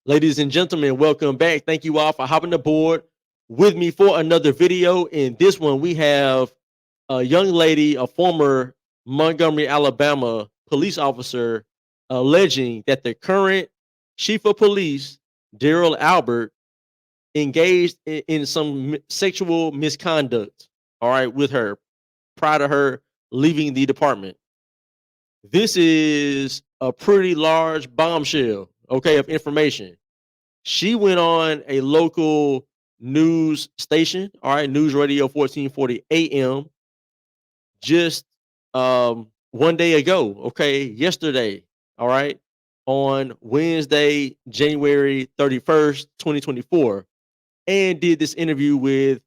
Ladies and gentlemen, welcome back. Thank you all for hopping aboard with me for another video. In this one, we have a young lady, a former Montgomery, Alabama police officer, alleging that the current chief of police, Darryl Albert, engaged in some sexual misconduct, all right, with her prior to her leaving the department. This is a pretty large bombshell, okay, of information. She went on a local news station, all right, News Radio 1440 AM, just one day ago, okay, yesterday, all right, on Wednesday, January 31st, 2024, and did this interview with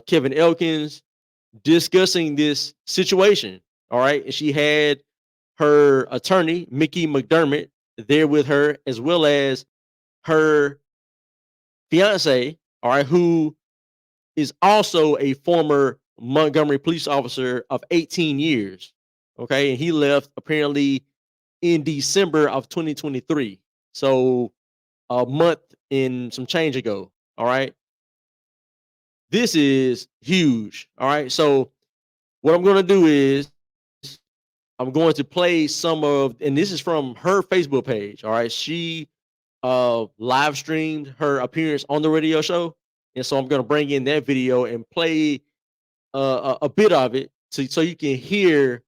Kevin Elkins discussing this situation, all right, and she had her attorney, Mickey McDermott, there with her, as well as her fiance, all right, who is also a former Montgomery police officer of 18 years. Okay. And he left apparently in December of 2023. So a month and some change ago. All right. This is huge. All right. So what I'm going to do is I'm going to play some of, and this is from her Facebook page. All right. She live streamed her appearance on the radio show. And so I'm going to bring in that video and play a bit of it so you can hear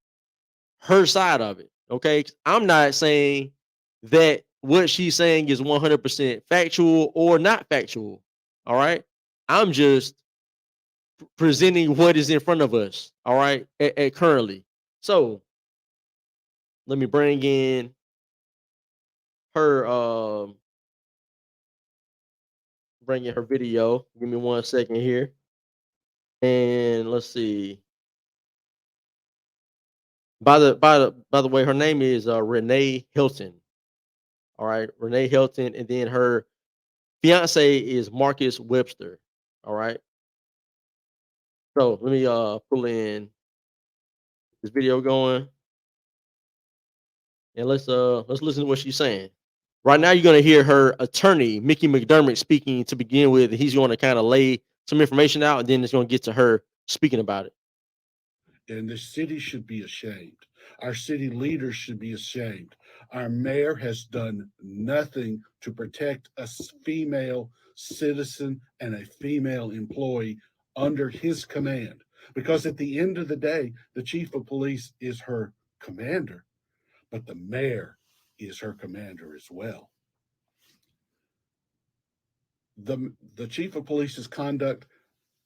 her side of it. Okay. I'm not saying that what she's saying is 100% factual or not factual. All right. I'm just presenting what is in front of us. All right. At currently. So let me bring in her, bring in her video. Give me 1 second here. And let's see. By the way, her name is Renee Helton. All right, Renee Helton, and then her fiance is Marcus Webster. All right. So let me pull in this video going, and let's listen to what she's saying. Right now, you're gonna hear her attorney, Mickey McDermott, speaking to begin with. And he's gonna kind of lay some information out, and then it's gonna get to her speaking about it. And the city should be ashamed. Our city leaders should be ashamed. Our mayor has done nothing to protect a female citizen and a female employee under his command. Because at the end of the day, the chief of police is her commander, but the mayor is her commander as well. The chief of police's conduct,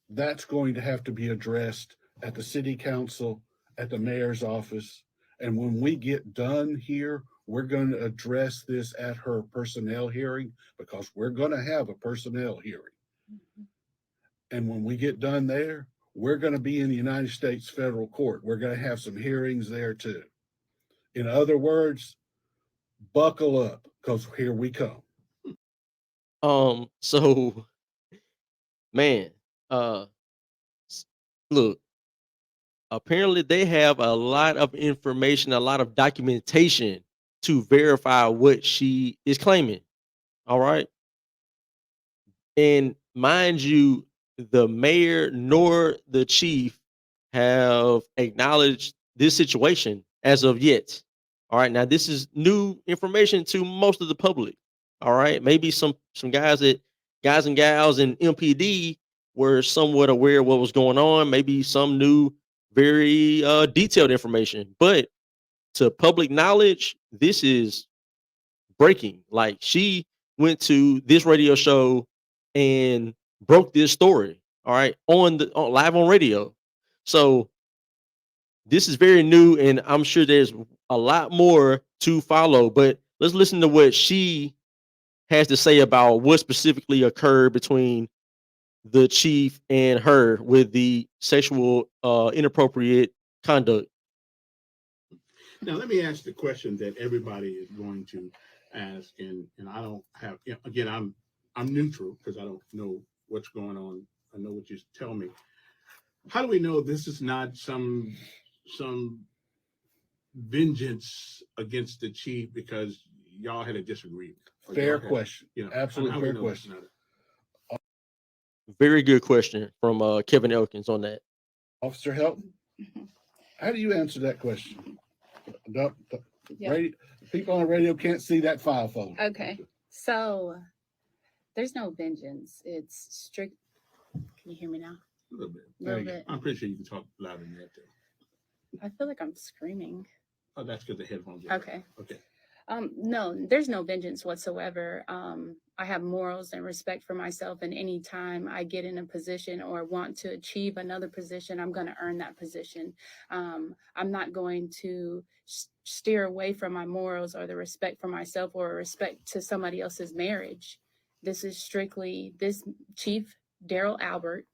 that's going to have to be addressed at the city council, at the mayor's office. And when we get done here, we're going to address this at her personnel hearing because we're going to have a personnel hearing. And when we get done there, we're going to be in the United States federal court. We're going to have some hearings there too. In other words, buckle up because here we come. So man, uh, s- look, apparently they have a lot of information, a lot of documentation to verify what she is claiming. All right. And mind you, the mayor nor the chief have acknowledged this situation as of yet. All right. Now this is new information to most of the public. All right. Maybe some guys and gals in MPD were somewhat aware of what was going on. Maybe some knew very detailed information. But to public knowledge, this is breaking. Like she went to this radio show and broke this story. All right, live on radio. So this is very new, and I'm sure there's a lot more to follow. But let's listen to what she has to say about what specifically occurred between the chief and her with the sexual inappropriate conduct. Now, let me ask the question that everybody is going to ask, and I don't have. Again, I'm neutral because I don't know what's going on. I know what you tell me. How do we know this is not some vengeance against the chief because y'all had a disagreement? Or Fair y'all have, question. you know, Absolutely how we fair know that's question. not Very good question from Kevin Elkins on that. Officer Helton, Mhm. how do you answer that question? The Yeah. radio, people on the radio can't see that file folder. Okay. So there's no vengeance. It's strict. Can you hear me now? a little bit. A There little you bit. I'm pretty sure you can talk louder than that though. I feel like I'm screaming. Oh, that's because the headphones are. Okay. Okay. No, there's no vengeance whatsoever. I have morals and respect for myself, and anytime I get in a position or want to achieve another position, I'm going to earn that position. I'm not going to steer away from my morals or the respect for myself or respect to somebody else's marriage. This is strictly this Chief Darryl Albert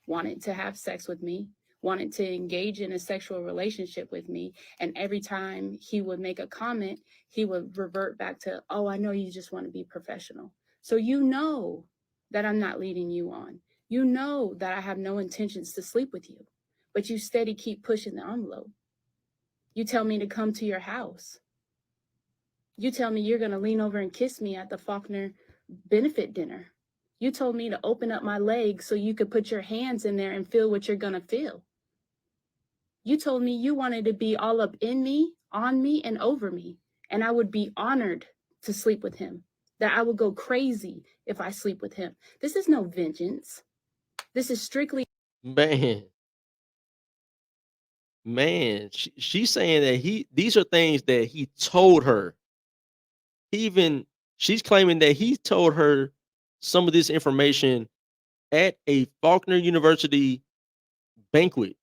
wanted to have sex with me, wanted to engage in a sexual relationship with me. And every time he would make a comment, he would revert back to, oh, I know you just want to be professional. So you know that I'm not leading you on. You know that I have no intentions to sleep with you, but you steady keep pushing the envelope. You tell me to come to your house. You tell me you're going to lean over and kiss me at the Faulkner benefit dinner. You told me to open up my legs so you could put your hands in there and feel what you're going to feel. You told me you wanted to be all up in me, on me, and over me. And I would be honored to sleep with him, that I would go crazy if I sleep with him. This is no vengeance. This is strictly. Man, she's saying that these are things that he told her. She's claiming that he told her some of this information at a Faulkner University banquet.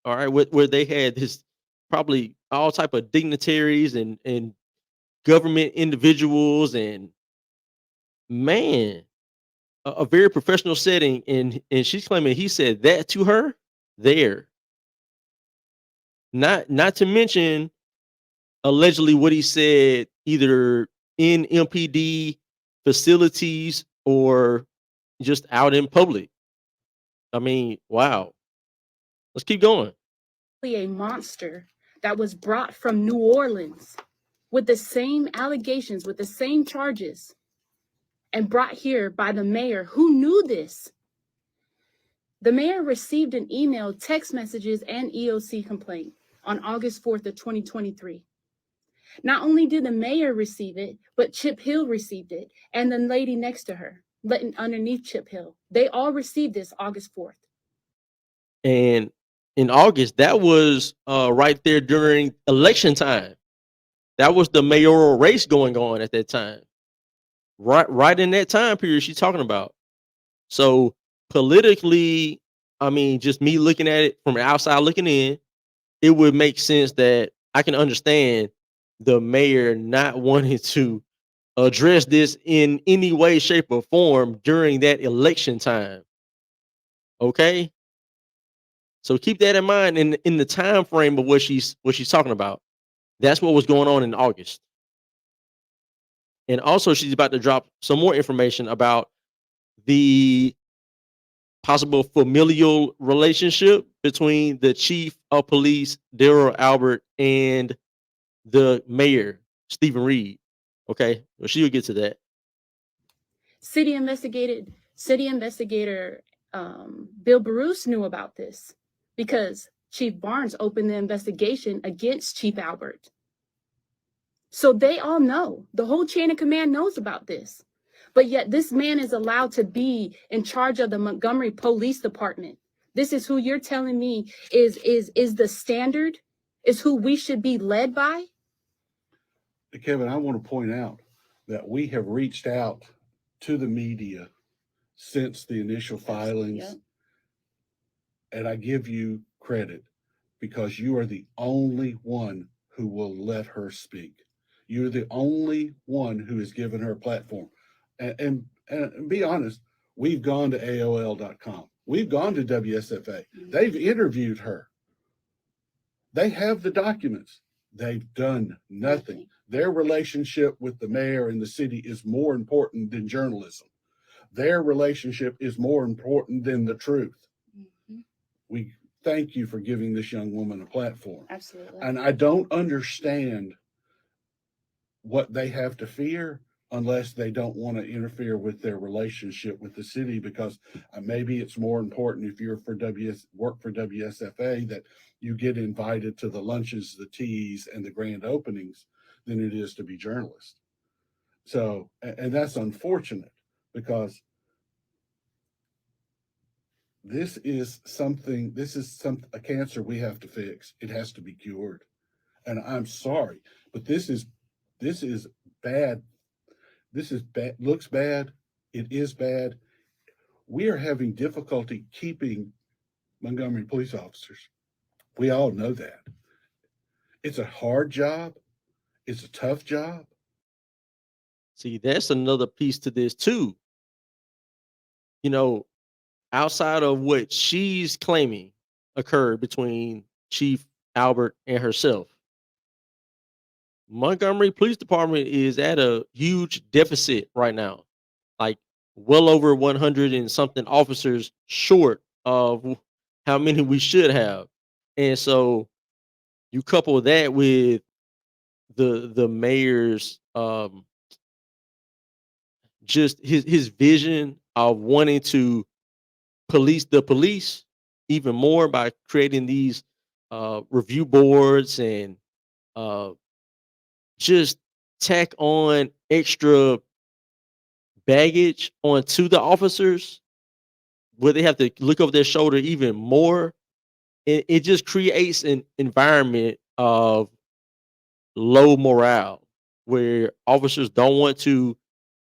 All right, where they had this probably all type of dignitaries and government individuals and man, a very professional setting, and she's claiming he said that to her there. Not to mention allegedly what he said either in MPD facilities or just out in public. I mean, wow. Let's keep going. A monster that was brought from New Orleans with the same allegations, with the same charges, and brought here by the mayor who knew this. The mayor received an email, text messages, and EOC complaint on August 4th of 2023. Not only did the mayor receive it, but Chip Hill received it, and the lady next to her, underneath Chip Hill. They all received this August 4th. And in August, that was right there during election time. That was the mayoral race going on at that time. Right in that time period she's talking about. So politically, I mean, just me looking at it from outside looking in, it would make sense that I can understand the mayor not wanting to address this in any way, shape, or form during that election time. Okay. So keep that in mind in the time frame of what she's talking about. That's what was going on in August. And also she's about to drop some more information about the possible familial relationship between the chief of police, Darryl Albert, and the mayor, Stephen Reed. Okay, well, she'll get to that. City investigator Bill Bruce knew about this because Chief Barnes opened the investigation against Chief Albert. So they all know. The whole chain of command knows about this. But yet this man is allowed to be in charge of the Montgomery Police Department. This is who you're telling me is the standard, is who we should be led by? Kevin, I want to point out that we have reached out to the media since the initial filings. Yep. And I give you credit because you are the only one who will let her speak. You're the only one who has given her a platform. And be honest, we've gone to AOL.com. We've gone to WSFA. They've interviewed her. They have the documents. They've done nothing. Their relationship with the mayor and the city is more important than journalism. Their relationship is more important than the truth. Mm-hmm. We thank you for giving this young woman a platform. Absolutely. And I don't understand what they have to fear unless they don't want to interfere with their relationship with the city, because maybe it's more important if you're work for WSFA that you get invited to the lunches, the teas, and the grand openings than it is to be journalists. So, and that's unfortunate, because this is a cancer we have to fix. It has to be cured. And I'm sorry, but this is bad. This is bad, looks bad. It is bad. We are having difficulty keeping Montgomery police officers. We all know that. It's a hard job. It's a tough job. See, that's another piece to this too. You know, outside of what she's claiming occurred between Chief Albert and herself, Montgomery Police Department is at a huge deficit right now, like well over 100 and something officers short of how many we should have. And so you couple that with the mayor's just his vision of wanting to police the police even more by creating these review boards and uh, just tack on extra baggage onto the officers where they have to look over their shoulder even more. It just creates an environment of low morale where officers don't want to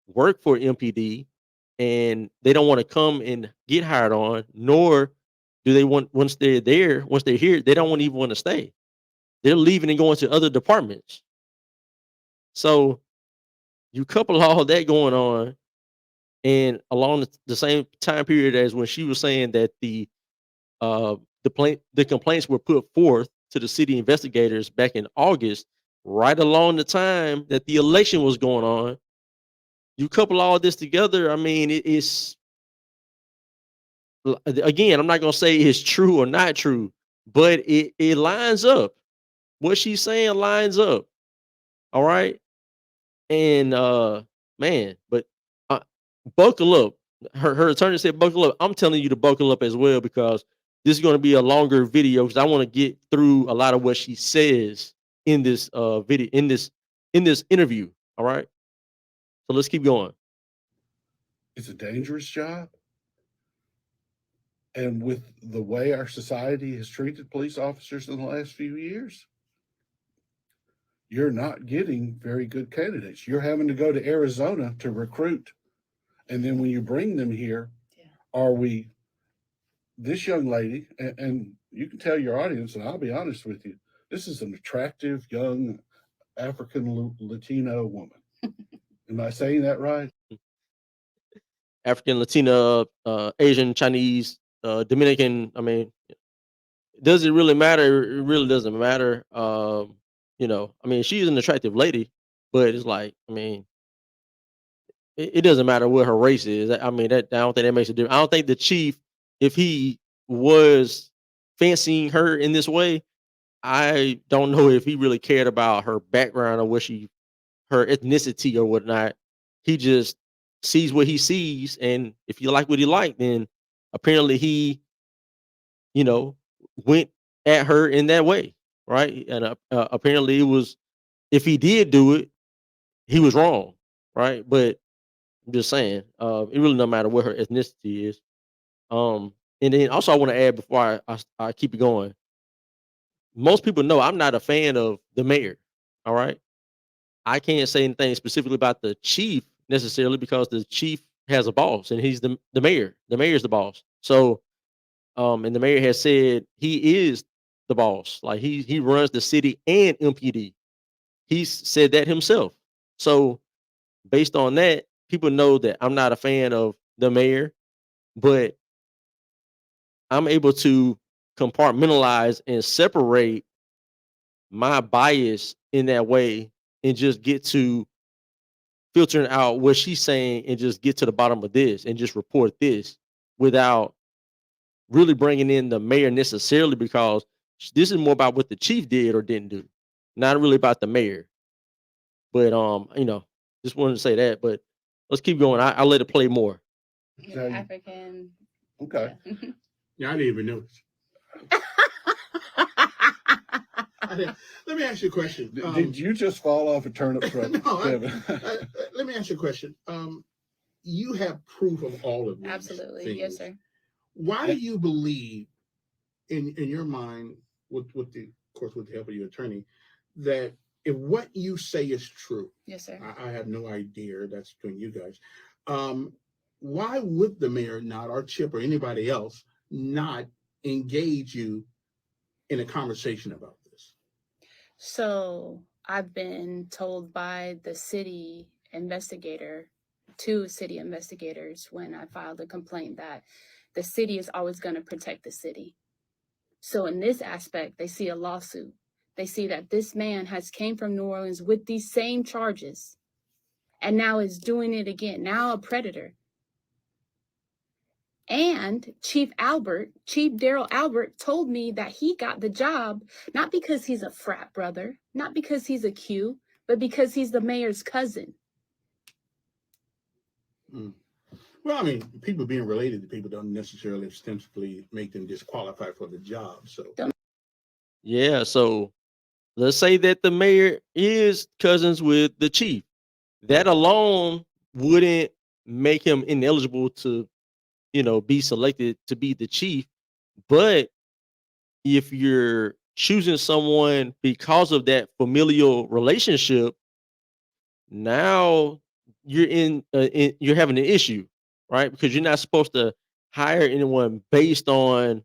work for MPD and they don't want to come and get hired on, nor do they want, once they're there, once they're here, they don't even want to stay. They're leaving and going to other departments. So you couple all that going on, and along the same time period as when she was saying that the complaints were put forth to the city investigators back in August, right along the time that the election was going on. You couple all this together, I mean, again, I'm not gonna say it's true or not true, but it lines up. What she's saying lines up. All right. And man, but uh, buckle up. Her attorney said buckle up. I'm telling you to buckle up as well, because this is going to be a longer video, because I want to get through a lot of what she says in this video, in this interview. All right. So let's keep going. It's a dangerous job. And with the way our society has treated police officers in the last few years, you're not getting very good candidates. You're having to go to Arizona to recruit. And then when you bring them here, this young lady, and you can tell your audience, and I'll be honest with you, this is an attractive young African Latino woman. Am I saying that right? African, Latina, Asian, Chinese, Dominican. I mean, does it really matter? It really doesn't matter. I mean, she's an attractive lady, but it's like, I mean, it doesn't matter what her race is. I mean, that I don't think that makes a difference. I don't think the chief, if he was fancying her in this way, I don't know if he really cared about her background or her ethnicity or whatnot. He just sees what he sees, and if you like what he like, then apparently he, you know, went at her in that way, right? And apparently it was, if he did do it, he was wrong, right? But I'm just saying, it really doesn't matter what her ethnicity is. And then also I want to add before I keep it going. Most people know I'm not a fan of the mayor. All right. I can't say anything specifically about the chief necessarily, because the chief has a boss and he's the mayor. The mayor's the boss. So and the mayor has said he is the boss. Like he runs the city and MPD. He's said that himself. So based on that, people know that I'm not a fan of the mayor, but I'm able to compartmentalize and separate my bias in that way and just get to filtering out what she's saying and just get to the bottom of this and just report this without really bringing in the mayor necessarily, because this is more about what the chief did or didn't do, not really about the mayor. But Just wanted to say that, but let's keep going. I'll let it play more. So- African. Okay. Yeah. Yeah, I didn't even notice. Let me ask you a question. Did you just fall off a turnip truck, No, Kevin? let me ask you a question. You have proof of all of these Absolutely. things. Yes, sir. Why do you believe, in your mind, with the, of course, with the help of your attorney, that if what you say is true, Yes, sir. I have no idea, that's between you guys. Why would the mayor not, or Chip or anybody else, not engage you in a conversation about this? So I've been told by the city investigator, 2 city investigators, when I filed a complaint, that the city is always going to protect the city. So in this aspect, they see a lawsuit. They see that this man has came from New Orleans with these same charges and now is doing it again, now a predator. And Chief Darryl Albert told me that he got the job not because he's a frat brother, not because he's a Q, but because he's the mayor's cousin. Well, I mean, people being related to people don't necessarily ostensibly make them disqualified for the job. So, Yeah, so let's say that the mayor is cousins with the chief. That alone wouldn't make him ineligible to, be selected to be the chief. But if you're choosing someone because of that familial relationship, now you're having an issue, right? Because you're not supposed to hire anyone based on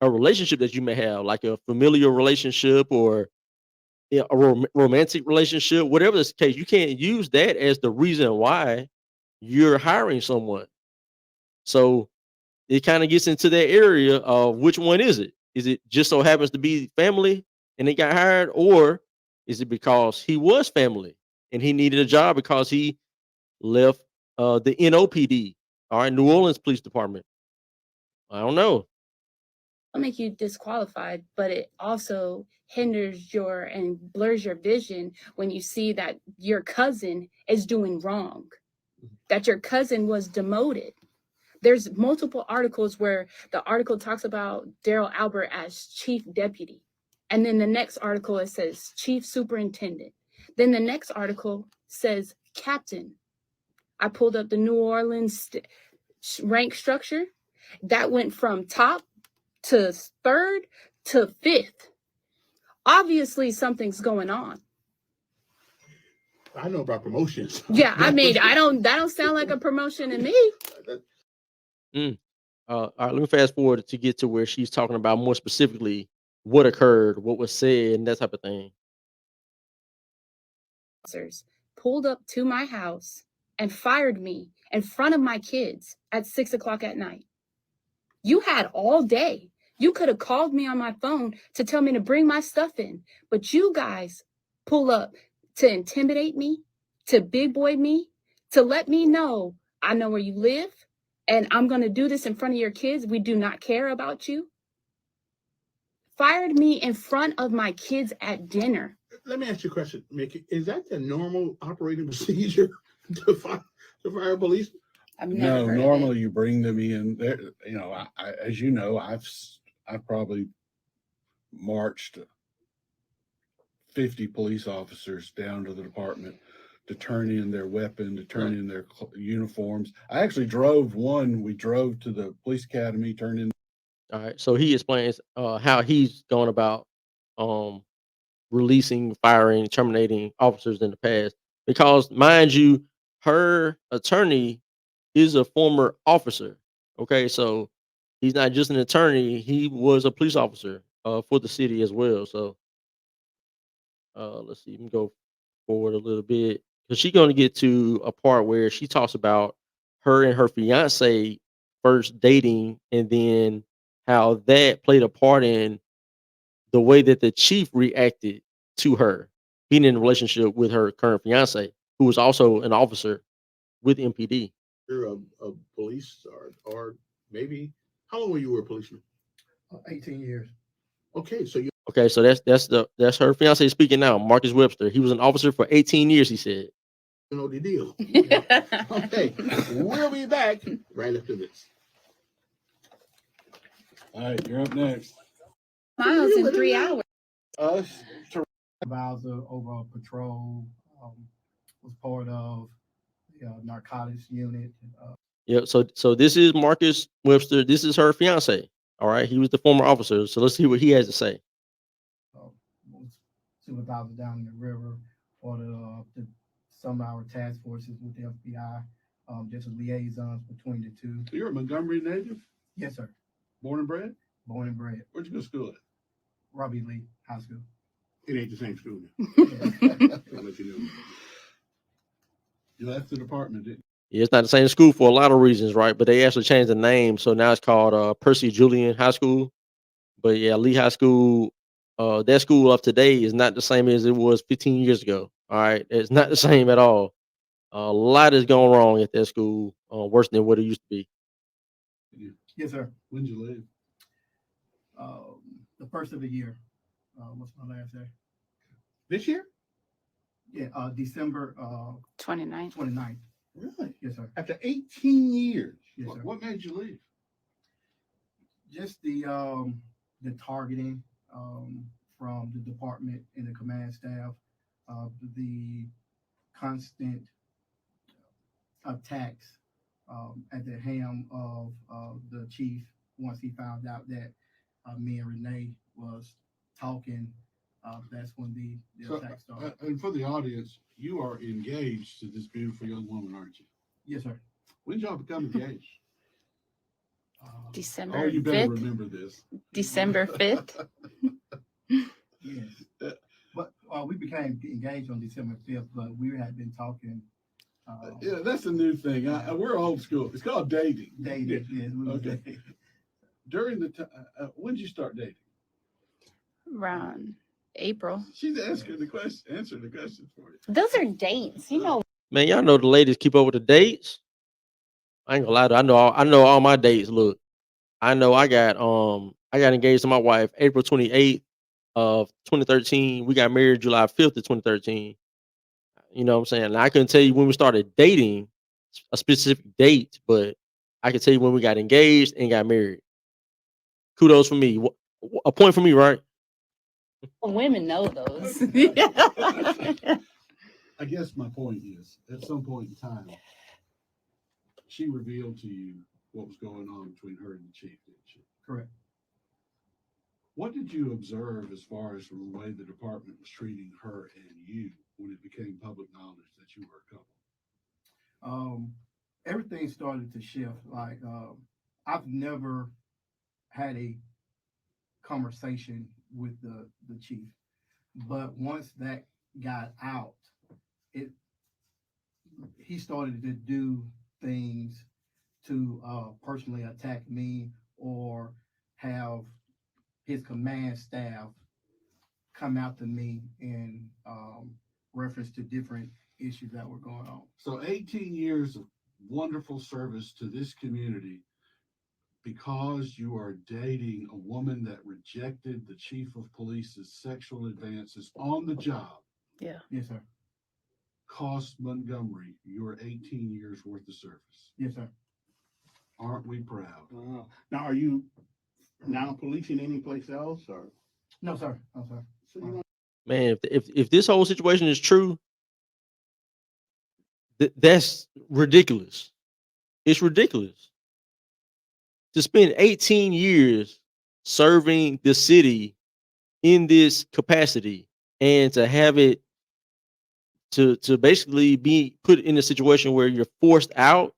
a relationship that you may have, like a familial relationship or a romantic relationship, whatever the case. You can't use that as the reason why you're hiring someone. So it kind of gets into that area of which one is it? Is it just so happens to be family and they got hired, or is it because he was family and he needed a job because he left the NOPD, all right, New Orleans Police Department? I don't know. It'll make you disqualified, but it also hinders your and blurs your vision when you see that your cousin is doing wrong, that your cousin was demoted. There's multiple articles where the article talks about Darryl Albert as chief deputy. And then the next article, it says chief superintendent. Then the next article says captain. I pulled up the New Orleans rank structure. That went from top to 3rd to 5th. Obviously, something's going on. I know about promotions. Yeah, I mean, that don't sound like a promotion to me. All right, let me fast forward to get to where she's talking about more specifically what occurred, what was said, and that type of thing. Officers pulled up to my house and fired me in front of my kids at 6 o'clock at night. You had all day. You could have called me on my phone to tell me to bring my stuff in, but you guys pull up to intimidate me, to big boy me, to let me know I know where you live and I'm going to do this in front of your kids. We do not care about you. Fired me in front of my kids at dinner. Let me ask you a question, Mickey. Is that the normal operating procedure to fire a policeman? I've never No, heard normally of it. you bring them in. There, as you know, I've probably marched 50 police officers down to the department to turn in their weapon, to turn in their uniforms. I actually drove one. We drove to the police academy, turned in. All right, so he explains how he's gone about releasing, firing, terminating officers in the past. Because, mind you, her attorney is a former officer. Okay, so he's not just an attorney; he was a police officer for the city as well. So let's see, let me go forward a little bit because she's going to get to a part where she talks about her and her fiance first dating, and then how that played a part in the way that the chief reacted to her being in a relationship with her current fiance, who was also an officer with MPD. You're a police or maybe, how long were you a policeman? 18 years. Okay, so you Okay, so that's her fiance speaking now, Marcus Webster. He was an officer for 18 years, he said. You know the deal. Okay, we'll be back right after this. All right, you're up next. Miles in 3 hours. Us, Supervisor over patrol, was part of the narcotics unit. Yep. So this is Marcus Webster. This is her fiance. All right. He was the former officer. So let's see what he has to say. Was supervisor down in the river, or the some of our task forces with the FBI, just as liaisons between the two. you're a Montgomery native, Yes, sir. born and bred. Born and bred, Where'd you go to school at? Robbie Lee High School. It ain't the same school now. I'll let you know. You left the department, didn't Yeah, it's not the same school for a lot of reasons, right? But they actually changed the name, so now it's called Percy Julian High School. But yeah, Lee High School, that school of today is not the same as it was 15 years ago. All right, it's not the same at all. A lot is going wrong at that school, worse than what it used to be. you? Yes, sir. When'd you leave? The first of the year. What's my last day? This year? Yeah, December 29th. 29th. Really? Yes, sir. After 18 years. Yes, sir. What made you leave? Just the targeting from the department and the command staff, the constant attacks at the helm of the chief once he found out that me and Renee was talking. That's when the So, attack started. and for the audience, you are engaged to this beautiful young woman, aren't you? Yes, sir. When did y'all become engaged? December Oh, you better 5th. remember this. December 5th. Yes. But we became engaged on December 5th, but we had been talking. Yeah, that's a new thing. We're old school. It's called dating. Dating. Yes, we were Okay. dating. During the time, when did you start dating? Around April. She's answering the question for you. Those are dates, you know. Man, y'all know the ladies keep up with the dates. I ain't gonna lie to you. I know all my dates. Look, I know I got engaged to my wife April 28th of 2013. We got married July 5th of 2013. You know what I'm saying? And I couldn't tell you when we started dating a specific date, but I can tell you when we got engaged and got married. Kudos for me. A point for me, right? Women know those. I guess my point is, at some point in time, she revealed to you what was going on between her and the chief, didn't she? Correct. What did you observe as far as from the way the department was treating her and you when it became public knowledge that you were a couple? Everything started to shift. Like I've never had a conversation with the chief, but once that got out, he started to do things to personally attack me or have his command staff come out to me in reference to different issues that were going on. So 18 years of wonderful service to this community because you are dating a woman that rejected the chief of police's sexual advances on the job. Yeah. Yes, sir. Cost Montgomery your 18 years worth of service. Yes, sir. Aren't we proud? Now, are you now policing any place else, or? No, sir. No, sir. So you don't Man, if this whole situation is true, that's ridiculous. It's ridiculous to spend 18 years serving the city in this capacity and to have it to basically be put in a situation where you're forced out,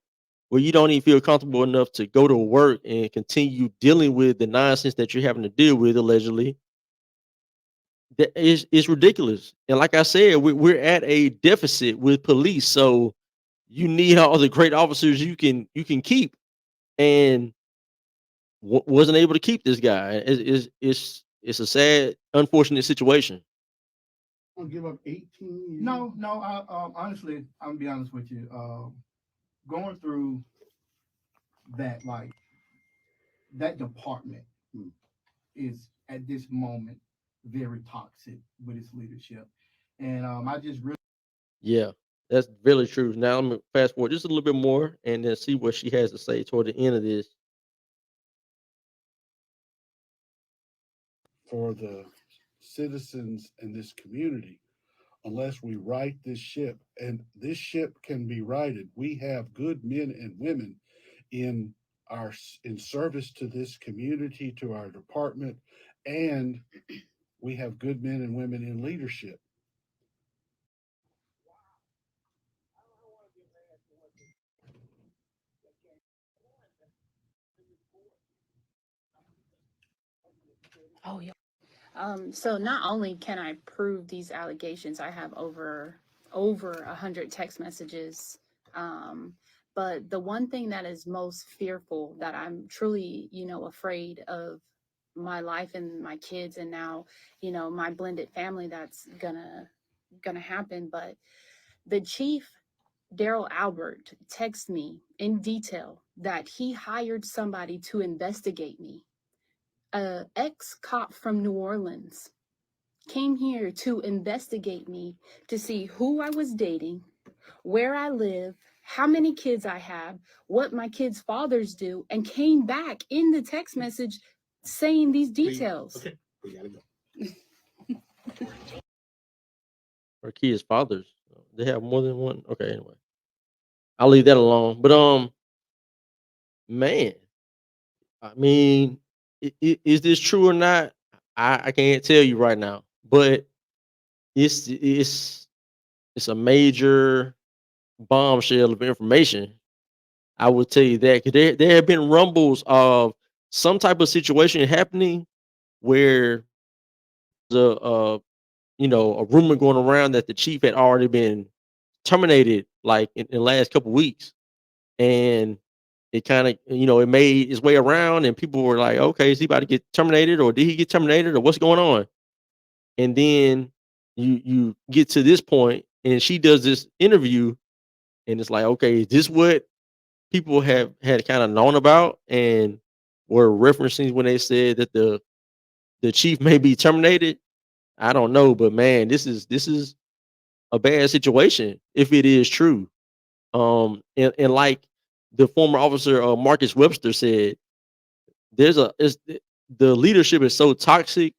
where you don't even feel comfortable enough to go to work and continue dealing with the nonsense that you're having to deal with allegedly. That is ridiculous. And like I said, we're at a deficit with police, so you need all the great officers you can keep, and wasn't able to keep this guy. It's a sad, unfortunate situation. give up 18 years? No. I honestly, I'm gonna be honest with you. Going through that, like that department is at this moment very toxic with its leadership, and I just really Yeah, That's really true. Now I'm gonna fast forward just a little bit more and then see what she has to say toward the end of this. For the citizens in this community, unless we right this ship, and this ship can be righted. We have good men and women in in service to this community, to our department, and we have good men and women in leadership. Oh yeah. So not only can I prove these allegations, I have over 100 text messages. Um, but the one thing that is most fearful, that I'm truly, afraid of my life and my kids, and now, my blended family, that's gonna happen. But the chief, Darryl Albert, texted me in detail that he hired somebody to investigate me. A ex-cop from New Orleans came here to investigate me, to see who I was dating, where I live, how many kids I have, what my kids' fathers do, and came back in the text message saying these details. Okay, we gotta go. Her kids' fathers. They have more than one. Okay, anyway. I'll leave that alone. But man, I mean, is this true or not? I can't tell you right now. But it's it's a major bombshell of information. I will tell you that, 'cause there have been rumbles of some type of situation happening where the a rumor going around that the chief had already been terminated, like in the last couple weeks, and it kind of it made its way around, and people were like, okay, is he about to get terminated, or did he get terminated, or what's going on? And then you get to this point, and she does this interview, and it's like, okay, is this what people have had kind of known about and were referencing when they said that the chief may be terminated? I don't know, but man, this is a bad situation if it is true. And like the former officer Marcus Webster said, there's a is the leadership is so toxic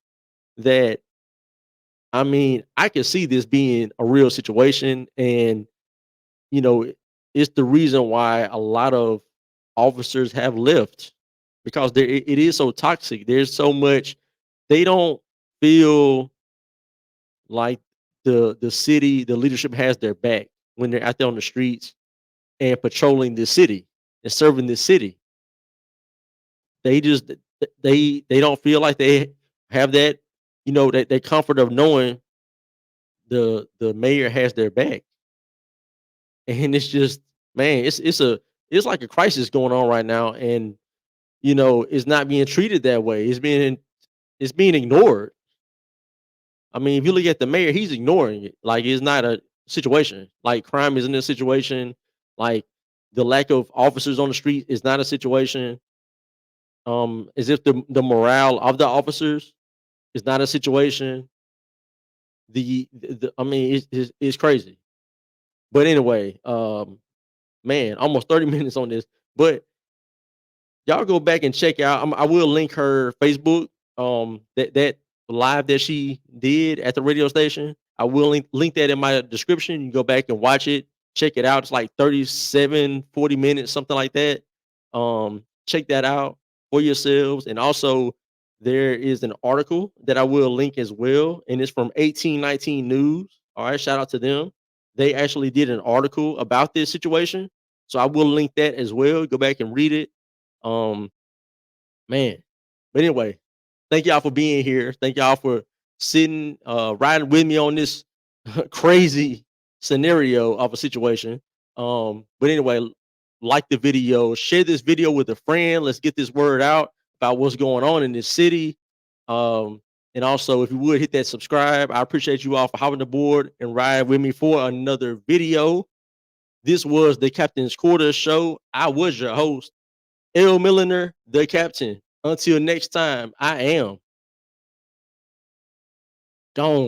that, I mean, I can see this being a real situation, and you know, it's the reason why a lot of officers have left, because it is so toxic. There's so much they don't feel like the city, the leadership has their back when they're out there on the streets and patrolling the city and serving the city. They just they don't feel like they have that, that comfort of knowing the mayor has their back. And it's just, man, it's like a crisis going on right now, and it's not being treated that way. It's being ignored. I mean, if you look at the mayor, he's ignoring it. Like, it's not a situation. Like, crime isn't a situation. Like, the lack of officers on the street is not a situation. As if the morale of the officers is not a situation. I mean, it's crazy. But anyway, man, almost 30 minutes on this. But y'all go back and check out. I will link her Facebook. That live that she did at the radio station. I will link that in my description. You can go back and watch it. Check it out. It's like 37, 40 minutes, something like that. Check that out for yourselves. And also, there is an article that I will link as well, and it's from 1819 News. All right, shout out to them. They actually did an article about this situation, so I will link that as well. Go back and read it. Um, Man, but anyway, thank y'all for being here. Thank y'all for sitting, riding with me on this crazy scenario of a situation. But anyway, like the video, share this video with a friend. Let's get this word out about what's going on in this city. And also, if you would hit that subscribe, I appreciate you all for hopping aboard and riding with me for another video. This was the Captain's Quarters Show. I was your host, L. Milliner, the captain. Until next time, I am gone.